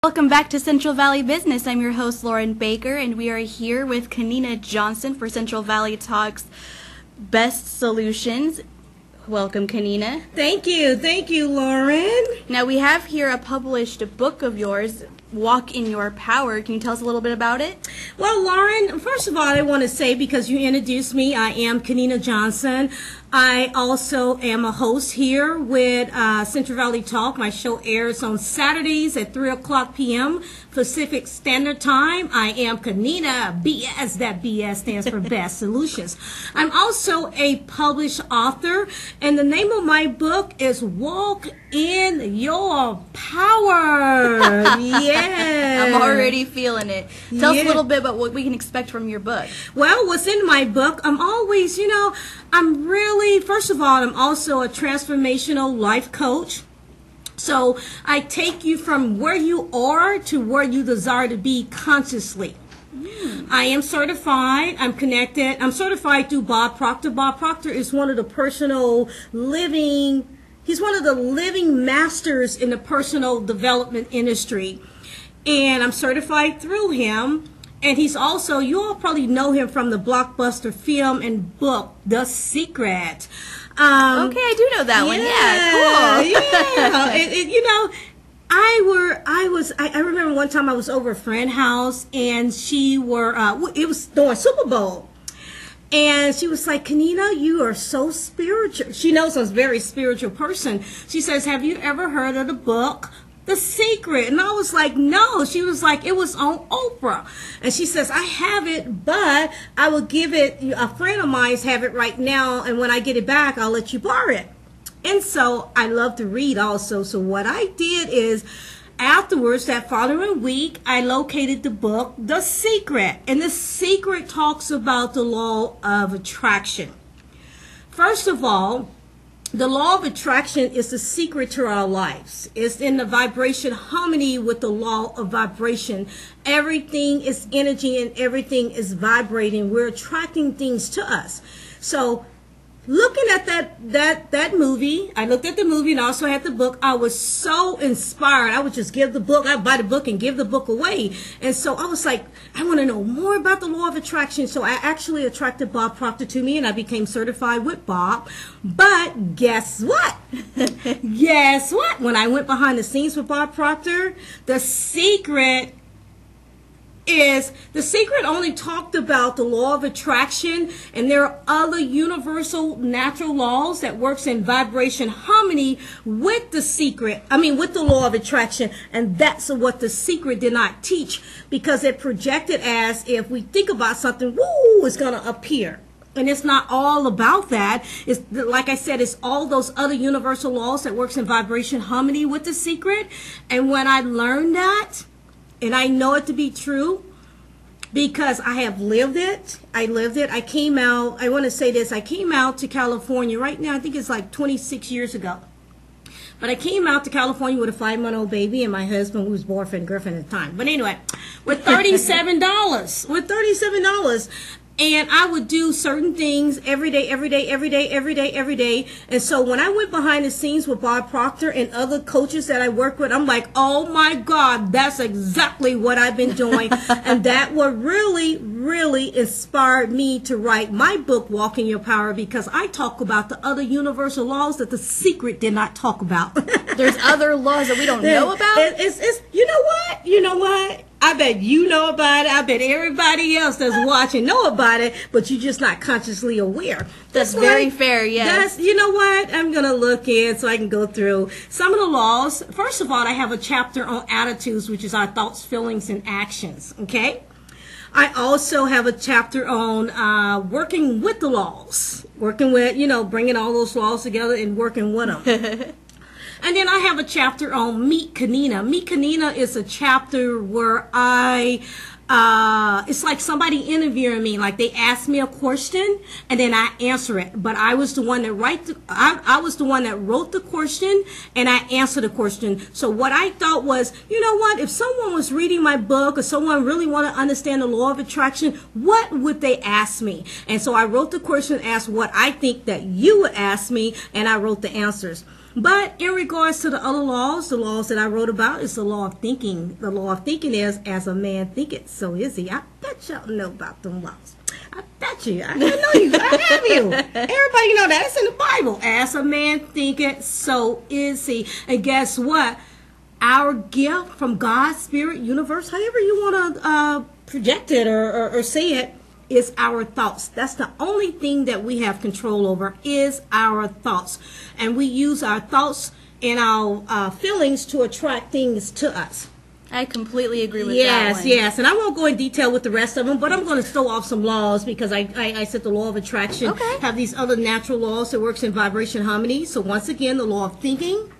Welcome back to Central Valley Business. I'm your host, Lauren Baker, and we are here with Kanina Johnson for Central Valley Talks Best Solutions. Welcome, Kanina. Thank you, Lauren. Now, we have here a published book of yours, Walk in Your Power. Can you tell us a little bit about it? Well, Lauren, first of all, I want to say, because you introduced me, I am Kanina Johnson. I also am a host here with Central Valley Talk. My show airs on Saturdays at 3 o'clock p.m. Pacific Standard Time. I am Kanina BS. That BS stands for Best Solutions. I'm also a published author, and the name of my book is Walk in Your Power. Yeah. I'm already feeling it. Tell us a little bit about what we can expect from your book. Well, what's in my book, I'm always, first of all, I'm also a transformational life coach. So I take you from where you are to where you desire to be consciously. I am certified. I'm connected. I'm certified through Bob Proctor. Bob Proctor is one of the he's one of the living masters in the personal development industry. And I'm certified through him. And he's also, you all probably know him from the blockbuster film and book, The Secret. Okay, I do know that one. Yeah, cool. I remember one time I was over a friend's house, and it was during Super Bowl. And she was like, Kanina, you are so spiritual. She knows I'm a very spiritual person. She says, have you ever heard of the book The Secret? And I was like, no. She was like, it was on Oprah. And she says, I have it, but I will give it, a friend of mine's have it right now, and when I get it back, I'll let you borrow it. And so I love to read also. So what I did is, afterwards, that following week, I located the book, The Secret. And The Secret talks about the law of attraction. First of all, the law of attraction is the secret to our lives. It's in the vibration harmony with the law of vibration. Everything is energy and everything is vibrating. We're attracting things to us. So looking at that movie, I looked at the movie and also had the book. I was so inspired. I would just give the book. I'd buy the book and give the book away. And so I was like, I want to know more about the law of attraction. So I actually attracted Bob Proctor to me, and I became certified with Bob. But guess what? Guess what? When I went behind the scenes with Bob Proctor, The Secret only talked about the law of attraction, and there are other universal natural laws that works in vibration harmony with with the law of attraction. And that's what The Secret did not teach, because it projected as if we think about something, woo, it's going to appear. And it's not all about that. It's like I said, it's all those other universal laws that works in vibration harmony with The Secret. And when I learned that, and I know it to be true because I have lived it. I came out, I want to say this, I came out to California right now, I think it's like 26 years ago. But I came out to California with a 5-month-old baby and my husband, who was boyfriend, girlfriend at the time. But anyway, with $37. And I would do certain things every day. And so when I went behind the scenes with Bob Proctor and other coaches that I work with, I'm like, oh my God, that's exactly what I've been doing. And that what really inspired me to write my book, Walk in Your Power, because I talk about the other universal laws that The Secret did not talk about. There's other laws that we don't know about? You know what? I bet you know about it. I bet everybody else that's watching know about it, but you're just not consciously aware. That's very fair, yes. You know what? I'm going to look in so I can go through some of the laws. First of all, I have a chapter on attitudes, which is our thoughts, feelings, and actions, okay? I also have a chapter on working with the laws, working with, bringing all those laws together and working with them. And then I have a chapter on Meet Kanina. Meet Kanina is a chapter where it's like somebody interviewing me, like they ask me a question and then I answer it. But I was the one that I was the one that wrote the question and I answered the question. So what I thought was, you know what, if someone was reading my book or someone really want to understand the law of attraction, what would they ask me? And so I wrote the question, asked what I think that you would ask me, and I wrote the answers. But in regards to the other laws, the laws that I wrote about is the law of thinking. The law of thinking is, as a man thinketh, so is he. I bet y'all know about them laws. I bet you. I know you. I have you. Everybody know that. It's in the Bible. As a man thinketh, so is he. And guess what? Our gift from God's spirit, universe, however you want to project it or say it, is our thoughts. That's the only thing that we have control over, is our thoughts. And we use our thoughts and our feelings to attract things to us. I completely agree with that one. Yes. And I won't go in detail with the rest of them, but I'm going to throw off some laws because I said the law of attraction have these other natural laws that works in vibration harmony. So once again, the law of thinking,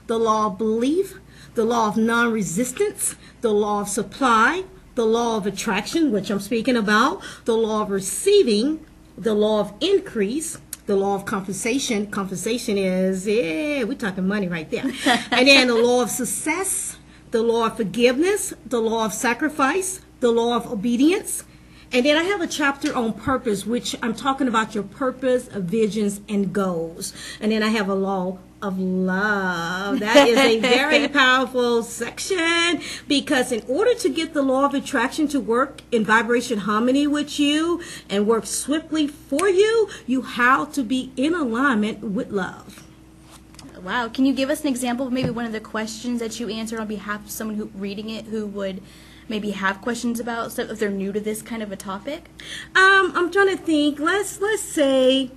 the law of belief, the law of non-resistance, the law of supply, the law of attraction, which I'm speaking about, the law of receiving, the law of increase, the law of compensation. Compensation is, we're talking money right there. And then the law of success, the law of forgiveness, the law of sacrifice, the law of obedience. And then I have a chapter on purpose, which I'm talking about your purpose, visions, and goals. And then I have a law of love. That is a very powerful section, because in order to get the law of attraction to work in vibration harmony with you and work swiftly for you, you have to be in alignment with love. Wow. Can you give us an example of maybe one of the questions that you answered on behalf of someone who reading it who would maybe have questions about stuff if they're new to this kind of a topic? I'm trying to think. Let's say,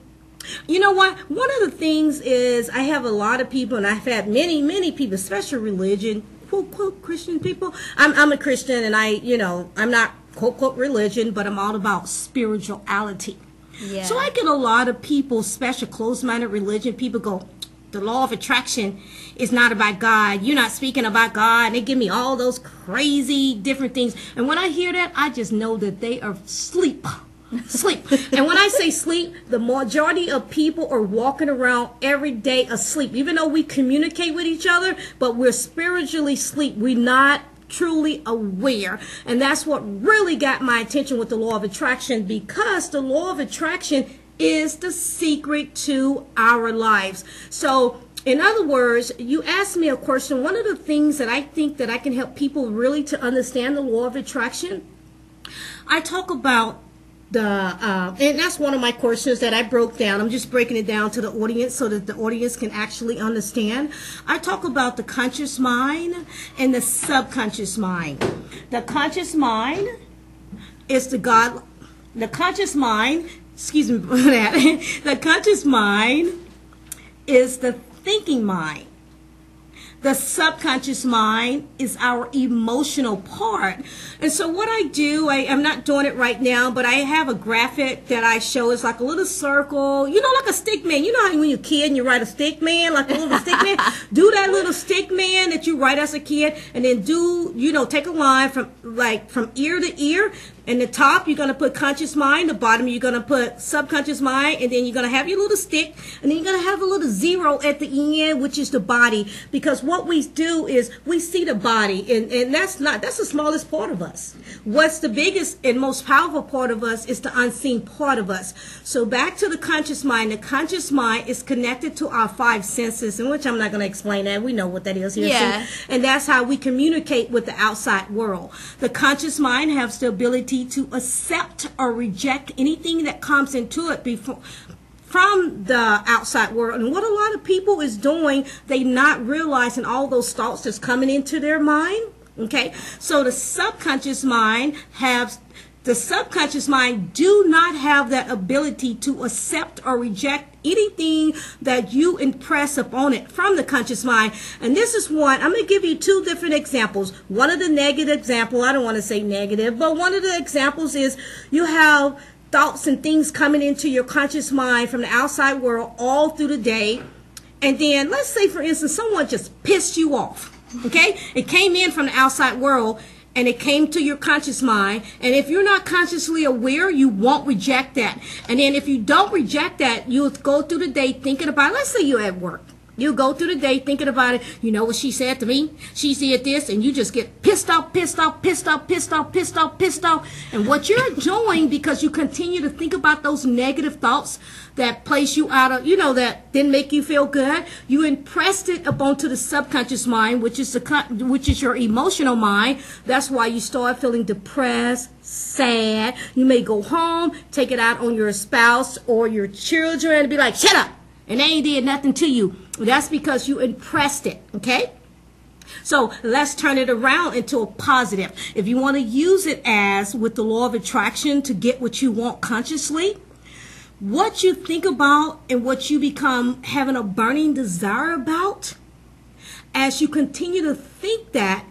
you know what? One of the things is I have a lot of people, and I've had many people, especially religion, quote, quote, Christian people. I'm a Christian, and I'm not, quote, quote, religion, but I'm all about spirituality. Yeah. So I get a lot of people, especially closed-minded religion, people go, the law of attraction is not about God. You're not speaking about God. And they give me all those crazy different things. And when I hear that, I just know that they are asleep. And when I say sleep, the majority of people are walking around every day asleep, even though we communicate with each other, but we're spiritually asleep. We're not truly aware. And that's what really got my attention with the law of attraction, because the law of attraction is the secret to our lives. So in other words, you asked me a question. One of the things that I think that I can help people really to understand the law of attraction, I talk about and that's one of my questions that I broke down. I'm just breaking it down to the audience so that the audience can actually understand. I talk about the conscious mind and the subconscious mind. The conscious mind is the conscious mind, excuse me for that. The conscious mind is the thinking mind. The subconscious mind is our emotional part. And so what I do, I'm not doing it right now, but I have a graphic that I show. It's like a little circle, like a stick man. You know how when you're a kid and you write a stick man, like a little stick man? Do that little stick man that you write as a kid, and then take a line from ear to ear. In the top, you're going to put conscious mind. The bottom, you're going to put subconscious mind. And then you're going to have your little stick. And then you're going to have a little zero at the end, which is the body. Because what we do is we see the body. And that's the smallest part of us. What's the biggest and most powerful part of us is the unseen part of us. So back to the conscious mind. The conscious mind is connected to our five senses, in which I'm not going to explain that. We know what that is here. Yeah. And that's how we communicate with the outside world. The conscious mind has the ability to accept or reject anything that comes into it from the outside world. And what a lot of people is doing, they not realizing all those thoughts that's coming into their mind. Okay, so the subconscious mind do not have that ability to accept or reject anything that you impress upon it from the conscious mind. And this is one, I'm going to give you two different examples. One of the negative example, I don't want to say negative, but one of the examples is you have thoughts and things coming into your conscious mind from the outside world all through the day. And then let's say, for instance, someone just pissed you off. Okay, it came in from the outside world, and it came to your conscious mind. And if you're not consciously aware, you won't reject that. And then if you don't reject that, you'll go through the day thinking about, let's say you're at work. You go through the day thinking about it. You know what she said to me? She said this, and you just get pissed off. And what you're doing, because you continue to think about those negative thoughts that place you out of, that didn't make you feel good, you impressed it up onto the subconscious mind, which is your emotional mind. That's why you start feeling depressed, sad. You may go home, take it out on your spouse or your children, and be like, shut up. And they ain't did nothing to you. That's because you impressed it, okay? So let's turn it around into a positive. If you want to use it as with the law of attraction to get what you want consciously, what you think about and what you become having a burning desire about, as you continue to think that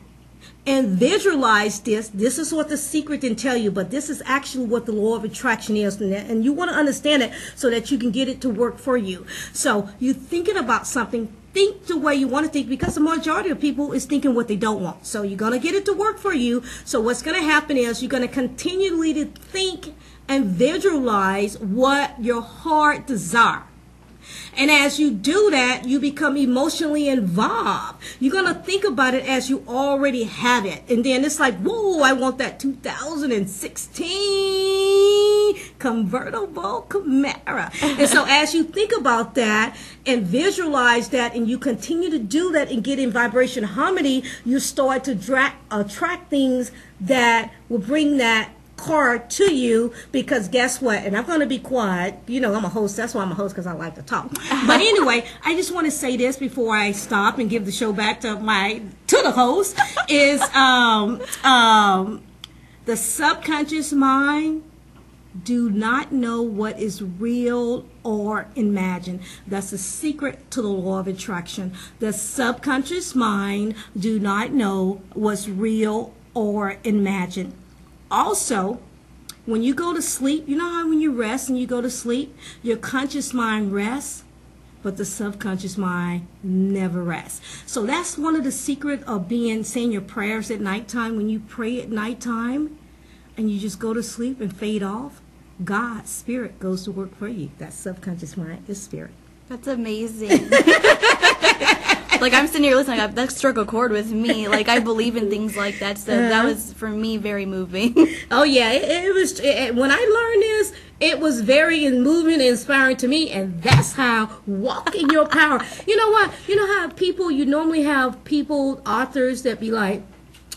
and visualize this is what the secret didn't tell you, but this is actually what the law of attraction is, and you want to understand it so that you can get it to work for you. So you're thinking about something, think the way you want to think, because the majority of people is thinking what they don't want. So you're going to get it to work for you. So what's going to happen is you're going to continually to think and visualize what your heart desires. And as you do that, you become emotionally involved. You're going to think about it as you already have it. And then it's like, whoa, I want that 2016 convertible Camaro. And so as you think about that and visualize that, and you continue to do that and get in vibration harmony, you start to attract things that will bring that car to you. Because guess what? And I'm going to be quiet. I'm a host. That's why I'm a host, because I like to talk. But anyway, I just want to say this before I stop and give the show back to the host is the subconscious mind do not know what is real or imagined. That's the secret to the law of attraction. The subconscious mind do not know what's real or imagined. Also, when you go to sleep, you know how when you rest and you go to sleep, your conscious mind rests, but the subconscious mind never rests. So that's one of the secrets of saying your prayers at nighttime. When you pray at nighttime and you just go to sleep and fade off, God's spirit goes to work for you. That subconscious mind is spirit. That's amazing. Like, I'm sitting here listening, that struck a chord with me. Like, I believe in things like that, so that was, for me, very moving. Oh, yeah, it was, when I learned this, it was very moving and inspiring to me, and that's how walk in your power. You know what? You know how you normally have people, authors that be like,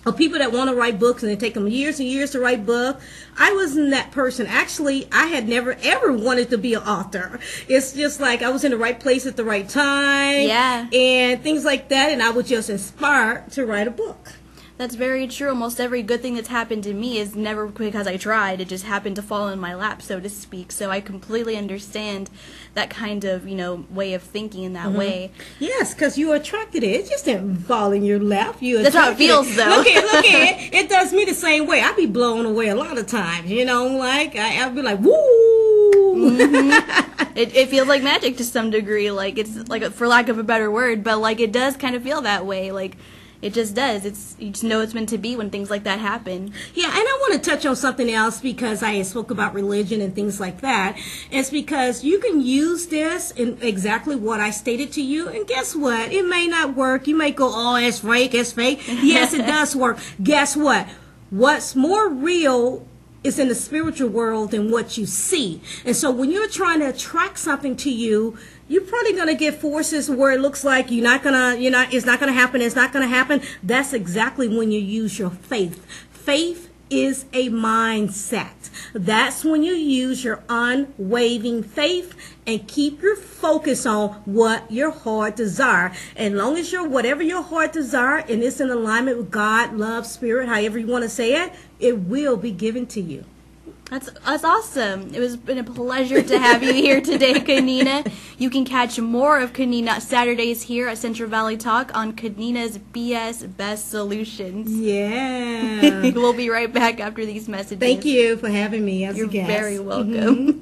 or people that want to write books and it take them years and years to write books. I wasn't that person. Actually, I had never ever wanted to be an author. It's just like I was in the right place at the right time. Yeah. And things like that, and I was just inspired to write a book. That's very true. Almost every good thing that's happened to me is never because I tried. It just happened to fall in my lap, so to speak. So I completely understand that kind of, way of thinking in that way. Yes, because you attracted it. It just didn't fall in your lap. That's how it feels, though. Look at it. It does me the same way. I be blown away a lot of times, like I'll be like, woo! Mm-hmm. It feels like magic to some degree. Like, it's like, for lack of a better word, but like it does kind of feel that way. Like, it just does. You just know it's meant to be when things like that happen. Yeah, and I want to touch on something else, because I spoke about religion and things like that. It's because you can use this in exactly what I stated to you, and guess what? It may not work. You may go, oh, it's fake, it's fake. Yes, it does work. Guess what? What's more real is in the spiritual world than what you see. And so when you're trying to attract something to you, you're probably going to get forces where it looks like it's not going to happen. That's exactly when you use your faith. Faith is a mindset. That's when you use your unwavering faith and keep your focus on what your heart desire. And long as whatever your heart desire and it's in alignment with God, love, spirit, however you want to say it, it will be given to you. That's awesome. It was been a pleasure to have you here today, Kanina. You can catch more of Kanina Saturdays here at Central Valley Talk on Kanina's BS Best Solutions. Yeah. We'll be right back after these messages. Thank you for having me as a guest. You're very welcome.